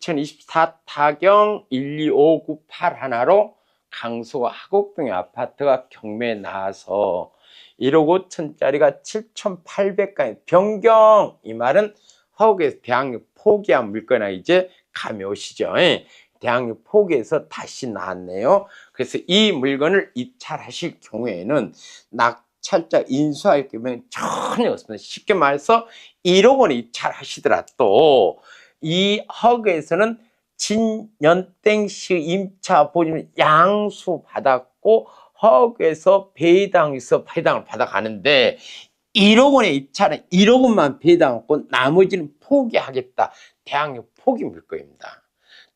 2024 타경 125981로 강서구 하곡동의 아파트가 경매에 나와서 1억 5천짜리가 7,800가에 변경. 이 말은 허구에서 대항력 포기한 물건이나 이제 감이 오시죠. 대항력 포기해서 다시 나왔네요. 그래서 이 물건을 입찰하실 경우에는 낙찰자 인수할 경우에는 전혀 없습니다. 쉽게 말해서 1억 원에 입찰하시더라도 이 허그에서는 진연땡시 임차 보증을 양수 받았고 허그에서 배당에서 배당을 받아가는데 1억 원의 입찰은 1억 원만 배당하고 나머지는 포기하겠다. 대항력 포기 물건입니다.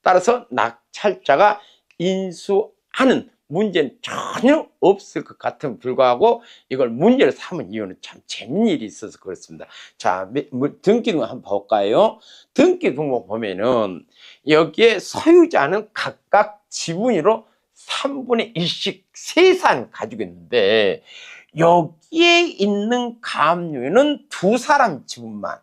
따라서 낙찰자가 인수하는 문제는 전혀 없을 것 같은 불구하고 이걸 문제로 삼은 이유는 참 재밌는 일이 있어서 그렇습니다. 자, 등기 등록 한번 볼까요? 등기 등록 보면은 여기에 소유자는 각각 지분으로 3분의 1씩 세산 가지고 있는데 여기에 있는 가압류는 두 사람 지분만,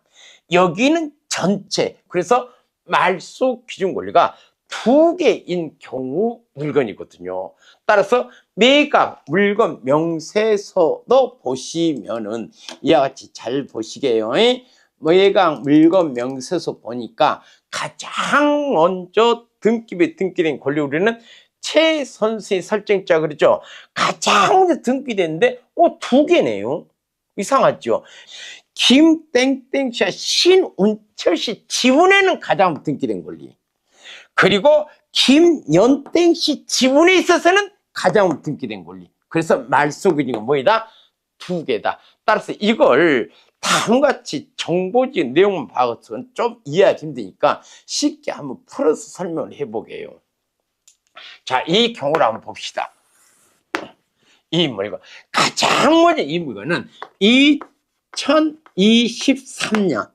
여기는 전체. 그래서 말소 기준 권리가 2개인 경우 물건이거든요. 따라서 매각 물건 명세서도 보시면은 이와 같이 잘 보시게요. 매각 물건 명세서 보니까 가장 먼저 등기부에 등기된 권리 우리는 최 선수의 설정자 그러죠. 가장 먼저 등기됐는데 2개네요. 이상하죠. 김땡땡씨와 신운철씨 지분에는 가장 등기된 권리, 그리고 김연땡씨 지분에 있어서는 가장 등기된 권리. 그래서 말소기준이 뭐이다? 2개다. 따라서 이걸 다음같이 정보지 내용만 봐서는 좀 이해하기 힘드니까 쉽게 한번 풀어서 설명을 해보게요. 자, 이 경우를 한번 봅시다. 이 물건 가장 먼저 이 물건은 2023년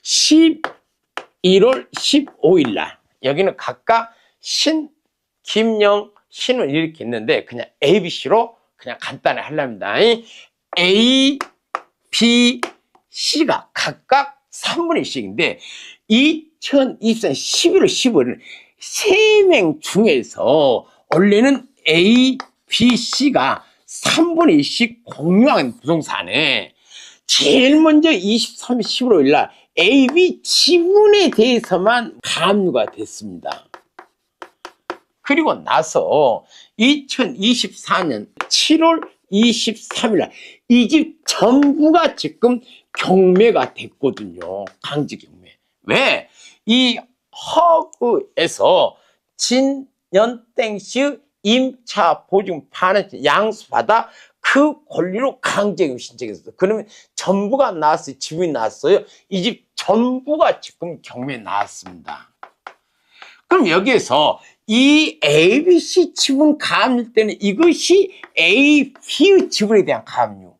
11월 15일 날 여기는 각각 김영, 신을 이렇게 있는데 그냥 ABC로 그냥 간단히 하려합니다. A, B, C가 각각 3분의 1씩인데 2024년 11월 15일은 3명 중에서 원래는 A, B, C가 3분의 1씩 공유한 부동산에 제일 먼저 23일 15일 날 A, B 지분에 대해서만 가압류가 됐습니다. 그리고 나서 2024년 7월 23일 날 이 집 전부가 지금 경매가 됐거든요. 강제 경매. 왜? 이 허그에서 진연땡씨 임차 보증 반환 양수받아 그 권리로 강제금 신청했어요. 그러면 전부가 나왔어요? 지분이 나왔어요? 이 집 전부가 지금 경매에 나왔습니다. 그럼 여기에서 이 ABC 지분 가압류 때는 이것이 A, B의 지분에 대한 가압류.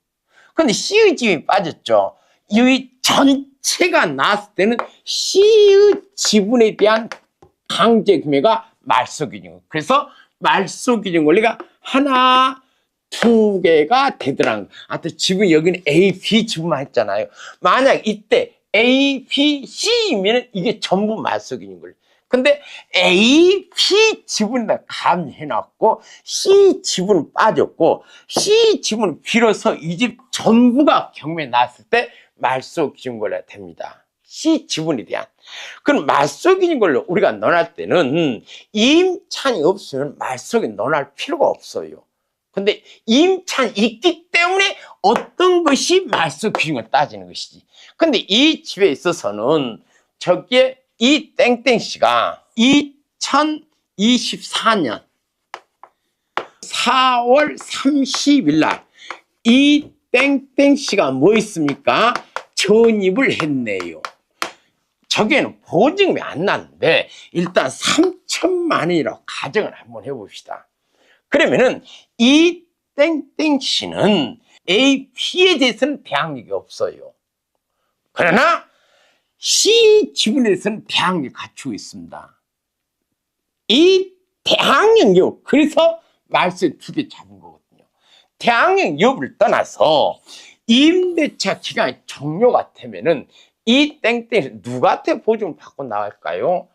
근데 C의 지분이 빠졌죠. 이 전체가 나왔을 때는 C의 지분에 대한 강제 금액가 말소기준. 그래서 말소기준 권리가 하나, 2개가 되더라는 거예요. 하여튼 지분 여기는 A, B 지분만 했잖아요. 만약 이때 A, B, C이면 이게 전부 말소기준 권리. 근데 A, B 지분을 감해놨고 C 지분은 빠졌고 C 지분을 빌어서 이 집 전부가 경매에 나왔을 때 말소기준 권리가 됩니다. C 지분에 대한. 그럼 말소기준 권리를 우리가 논할 때는 임차인이 없으면 말소기 논할 필요가 없어요. 근데 임차인이 있기 때문에 어떤 것이 말소기준을 따지는 것이지. 근데 이 집에 있어서는 저기에 이 땡땡씨가 2024년 4월 30일 날 이 땡땡씨가 뭐 있습니까? 전입을 했네요. 저기에는 보증금이 안 났는데 일단 3천만 원이라고 가정을 한번 해봅시다. 그러면은 이 땡땡씨는 A, B에 대해서는 대항력이 없어요. 그러나 C 지분에 대해서는 대항력을 갖추고 있습니다. 이 대항력 여부, 그래서 말소 2개 잡은 거거든요. 대항력 여부를 떠나서 임대차 기간이 종료가 되면은 이 땡땡이 누구한테 보증을 받고 나갈까요?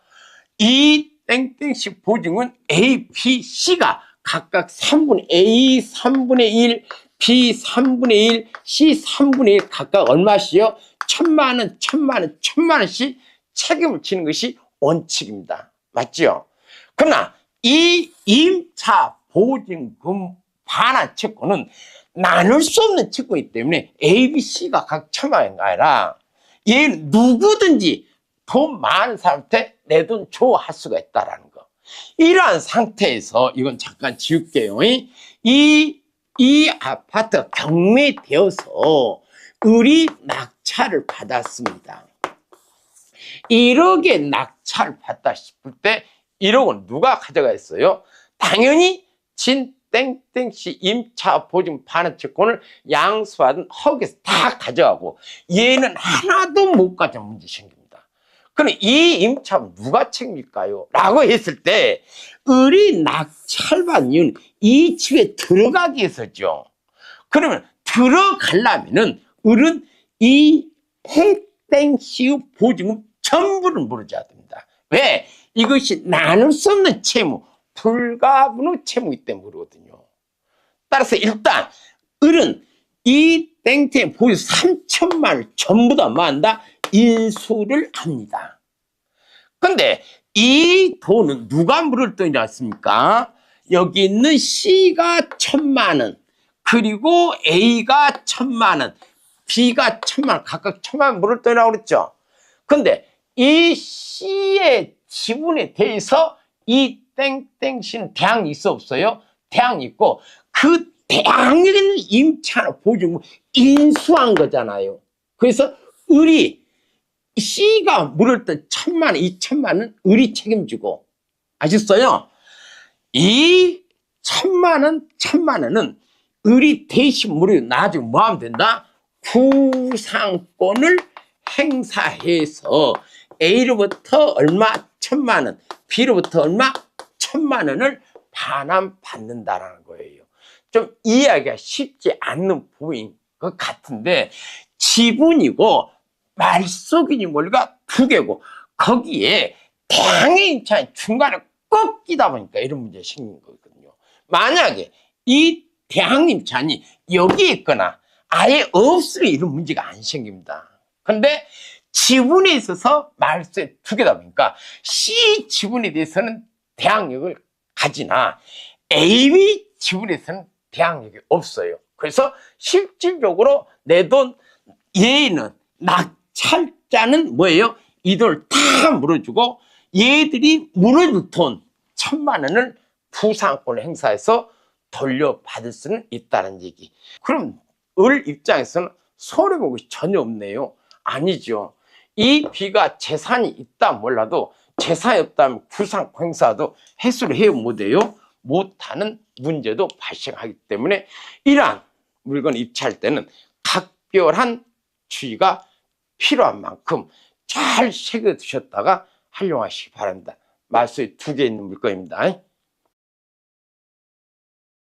이 땡땡씨 보증은 A, B, C가 각각 3분의 A 3분의 1, B 3분의 1, C 3분의 1 각각 얼마씩요? 1,000만 원, 1,000만 원, 1,000만 원씩 책임을 지는 것이 원칙입니다. 맞죠? 그러나 이 임차 보증금 반환 채권은 나눌 수 없는 채권이기 때문에 A, B, C가 각 1,000만 원이 아니라 얘는 누구든지 돈 많은 사람한테 내 돈 줘 할 수가 있다라는 거. 이러한 상태에서 이건 잠깐 지울게요. 이 아파트가 경매되어서 을이 낙찰을 받았습니다. 1억에 낙찰을 받다 싶을 때 1억은 누가 가져가겠어요? 당연히 진 땡땡씨 임차 보증 반환 채권을 양수받은 허기에서 다 가져가고 얘는 하나도 못 가져 문제 생깁니다. 그럼 이 임차는 누가 책임질까요? 라고 했을 때 을이 낙찰받은 이유는 이 집에 들어가기 위해서죠. 그러면 들어가려면은 을은 이 해땡씨의 보증금 전부를 물어줘야 됩니다. 왜? 이것이 나눌 수 없는 채무, 불가분의 채무이기 때문에 그러거든요. 따라서 일단 을은 이 땡땡 보증 3,000만 원을 전부 다 뭐한다? 인수를 합니다. 근데 이 돈은 누가 물을 돈이지 않습니까? 여기 있는 C가 1,000만 원, 그리고 A가 1,000만 원, B가 1,000만 원, 각각 1,000만 원 물을 돈이라고 그랬죠. 근데 이 C의 지분에 대해서 이 땡땡씨는 대항이 있어 없어요? 대항이 있고 그 대항에 있는 임차나 보증금 인수한 거잖아요. 그래서 을이 C가 물을 때 1,000만 원, 2,000만 원 을이 책임지고 아셨어요? 이 1,000만 원, 1,000만 원은 을이 대신 물을 나중에 뭐 하면 된다? 구상권을 행사해서 A로부터 얼마 1,000만 원, B로부터 얼마 1,000만 원을 반환받는다라는 거예요. 좀 이해하기가 쉽지 않는 부분인 것 같은데 지분이고 말소기준 권리가 두 개고 거기에 대항의 임차인 중간에 꺾이다 보니까 이런 문제가 생긴 거거든요. 만약에 이 대항 임차인이 여기에 있거나 아예 없으면 이런 문제가 안 생깁니다. 근데 지분에 있어서 말소에 두 개다 보니까 C 지분에 대해서는 대항력을 가지나 AB 지분에서는 대항력이 없어요. 그래서 실질적으로 내 돈 얘는 낙찰자는 뭐예요? 이 돈을 다 물어주고 얘들이 물어줄 돈 1,000만 원을 부상권을 행사해서 돌려받을 수는 있다는 얘기. 그럼 을 입장에서는 손해본 것이 전혀 없네요. 아니죠. 이 B가 재산이 있다 몰라도 재산이 없다면 부상권 행사도 해소를 해요 못해요? 못하는 문제도 발생하기 때문에 이러한 물건을 입찰할 때는 각별한 주의가 필요한 만큼 잘 새겨두셨다가 활용하시기 바랍니다. 말소에 두 개 있는 물건입니다.